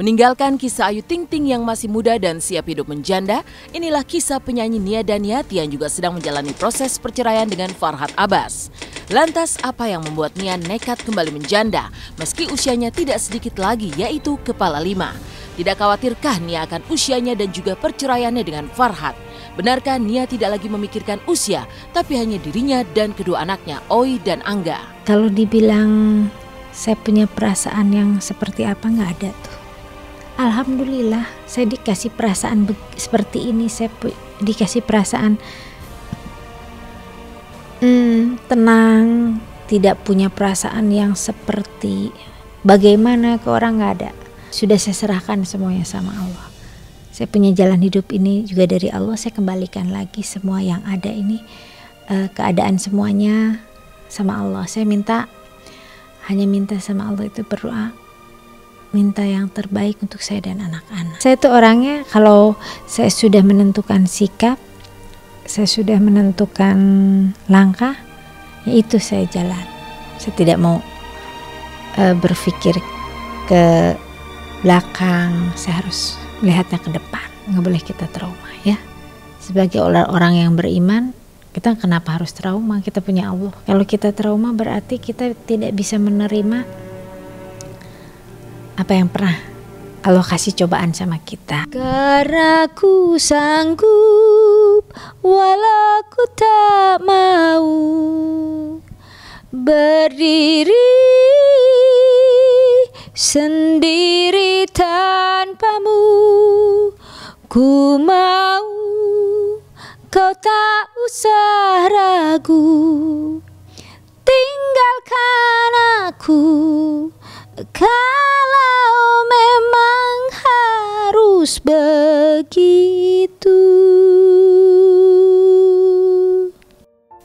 Meninggalkan kisah Ayu Ting Ting yang masih muda dan siap hidup menjanda, inilah kisah penyanyi Nia Daniati yang juga sedang menjalani proses perceraian dengan Farhad Abbas. Lantas apa yang membuat Nia nekat kembali menjanda meski usianya tidak sedikit lagi, yaitu kepala 5? Tidak khawatirkah Nia akan usianya dan juga perceraiannya dengan Farhad? Benarkah Nia tidak lagi memikirkan usia, tapi hanya dirinya dan kedua anaknya, Oi dan Angga? Kalau dibilang saya punya perasaan yang seperti apa, nggak ada tuh. Alhamdulillah saya dikasih perasaan seperti ini. Saya dikasih perasaan tenang, tidak punya perasaan yang seperti bagaimana ke orang, nggak ada. Sudah saya serahkan semuanya sama Allah. Saya punya jalan hidup ini juga dari Allah. Saya kembalikan lagi semua yang ada ini, keadaan semuanya sama Allah. Saya hanya minta sama Allah itu, berdoa, minta yang terbaik untuk saya dan anak-anak. Saya itu orangnya, kalau saya sudah menentukan sikap, saya sudah menentukan langkah, yaitu saya jalan. Saya tidak mau berpikir ke belakang, saya harus melihatnya ke depan. Nggak boleh kita trauma, ya. Sebagai orang yang beriman, kita kenapa harus trauma? Kita punya Allah. Kalau kita trauma berarti kita tidak bisa menerima apa yang pernah Allah kasih cobaan sama kita. Karena ku sanggup walau ku tak mau berdiri sendiri tanpamu. Ku mau kau tak usah ragu, tinggalkan aku kalau memang harus begitu.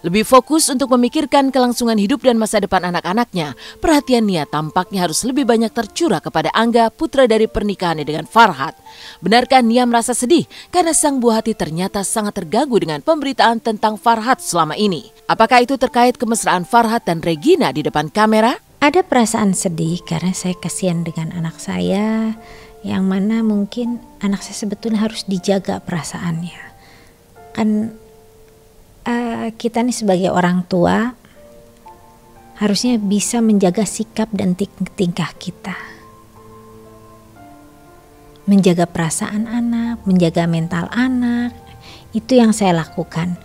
Lebih fokus untuk memikirkan kelangsungan hidup dan masa depan anak-anaknya, perhatian Nia tampaknya harus lebih banyak tercurah kepada Angga, putra dari pernikahannya dengan Farhad. Benarkah Nia merasa sedih karena sang buah hati ternyata sangat terganggu dengan pemberitaan tentang Farhad selama ini? Apakah itu terkait kemesraan Farhad dan Regina di depan kamera? Ada perasaan sedih karena saya kasihan dengan anak saya, yang mana mungkin anak saya sebetulnya harus dijaga perasaannya. Kan kita nih sebagai orang tua harusnya bisa menjaga sikap dan tingkah kita. Menjaga perasaan anak, menjaga mental anak, itu yang saya lakukan.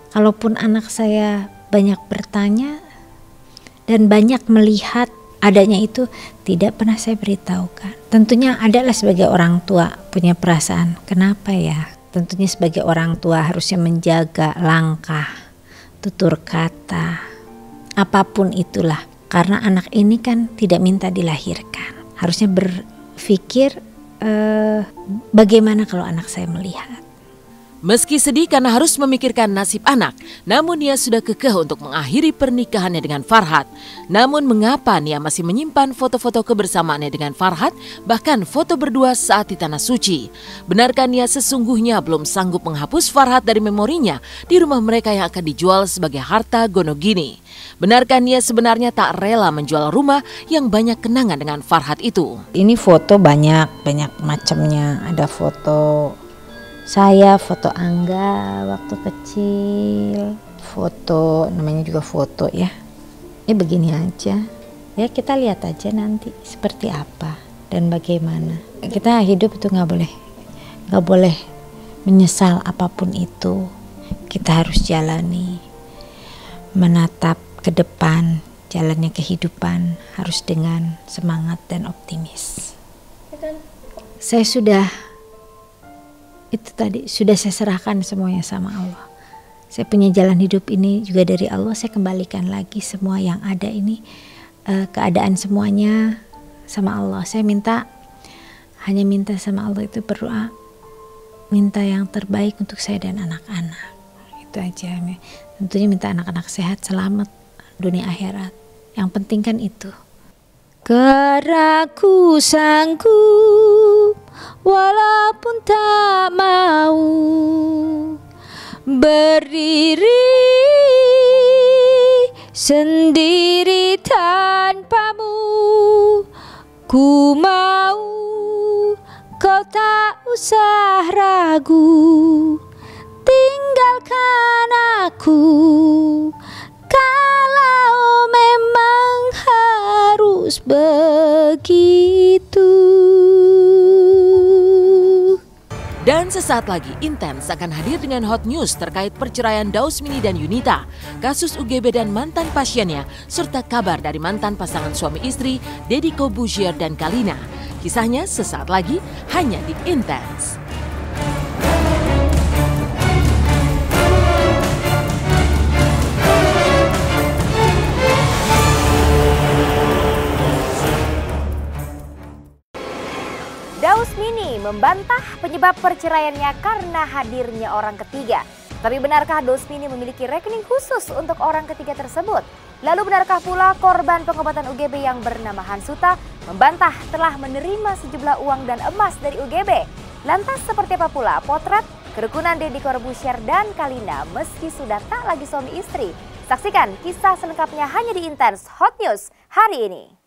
Kalaupun anak saya banyak bertanya dan banyak melihat adanya itu, tidak pernah saya beritahukan. Tentunya adalah sebagai orang tua punya perasaan, kenapa ya? Tentunya sebagai orang tua harusnya menjaga langkah, tutur kata, apapun itulah. Karena anak ini kan tidak minta dilahirkan. Harusnya berpikir bagaimana kalau anak saya melihat. Meski sedih karena harus memikirkan nasib anak, namun Nia sudah kekeh untuk mengakhiri pernikahannya dengan Farhad. Namun mengapa Nia masih menyimpan foto-foto kebersamaannya dengan Farhad, bahkan foto berdua saat di Tanah Suci? Benarkah Nia sesungguhnya belum sanggup menghapus Farhad dari memorinya di rumah mereka yang akan dijual sebagai harta gono gini? Benarkah Nia sebenarnya tak rela menjual rumah yang banyak kenangan dengan Farhad itu? Ini foto banyak macamnya. Ada foto saya, foto Angga waktu kecil, foto namanya juga foto ya. Ini begini aja. Ya kita lihat aja nanti seperti apa dan bagaimana. Kita hidup itu nggak boleh menyesal apapun itu. Kita harus jalani, menatap ke depan, jalannya kehidupan harus dengan semangat dan optimis. Saya sudah saya serahkan semuanya sama Allah. Saya punya jalan hidup ini juga dari Allah. Saya kembalikan lagi semua yang ada ini, keadaan semuanya sama Allah. Saya hanya minta sama Allah itu, berdoa, minta yang terbaik untuk saya dan anak-anak. Itu aja. Tentunya minta anak-anak sehat, selamat dunia akhirat. Yang penting kan itu. Karena ku sanggup walaupun tak mau berdiri sendiri tanpamu. Ku mau kau tak usah ragu, tinggalkan aku kalau memang harus begitu. Dan sesaat lagi Intens akan hadir dengan hot news terkait perceraian Dausmini dan Yunita, kasus UGB dan mantan pasiennya, serta kabar dari mantan pasangan suami istri Deddy Corbuzier dan Kalina. Kisahnya sesaat lagi hanya di Intens. Dausmini membantah penyebab perceraiannya karena hadirnya orang ketiga. Tapi benarkah Dausmini memiliki rekening khusus untuk orang ketiga tersebut? Lalu benarkah pula korban pengobatan UGB yang bernama Hansuta membantah telah menerima sejumlah uang dan emas dari UGB? Lantas seperti apa pula potret kerukunan Deddy Corbuzier dan Kalina meski sudah tak lagi suami istri? Saksikan kisah selengkapnya hanya di Intens Hot News hari ini.